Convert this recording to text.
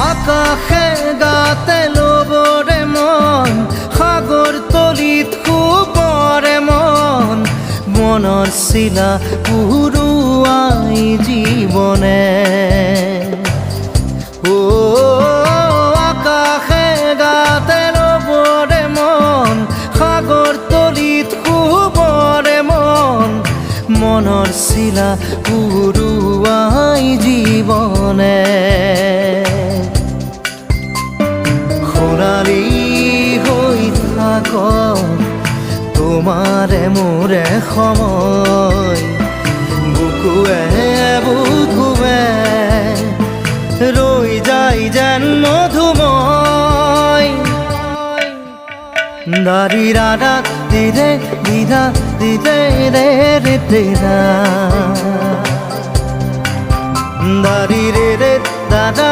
আকাশে গাতে ল'বৰে মন সাগৰ তলিত শুবৰে মন মনৰ চিলা উৰুৱাই জীৱনে আকাশে গাতে ল'বৰে মন সাগৰ তলিত শুবৰে মন মনৰ চিলা উৰুৱাই জীৱনে খৰালি হৈ থাক তোমাৰে মোৰে সময় বুকুৱে বুকুৱে ৰৈ যায় যেন মধুময় দাৰি ৰাধা দিদে দিদা দিদে ৰে ৰে তেৰা দাৰি ৰে ৰে দাদা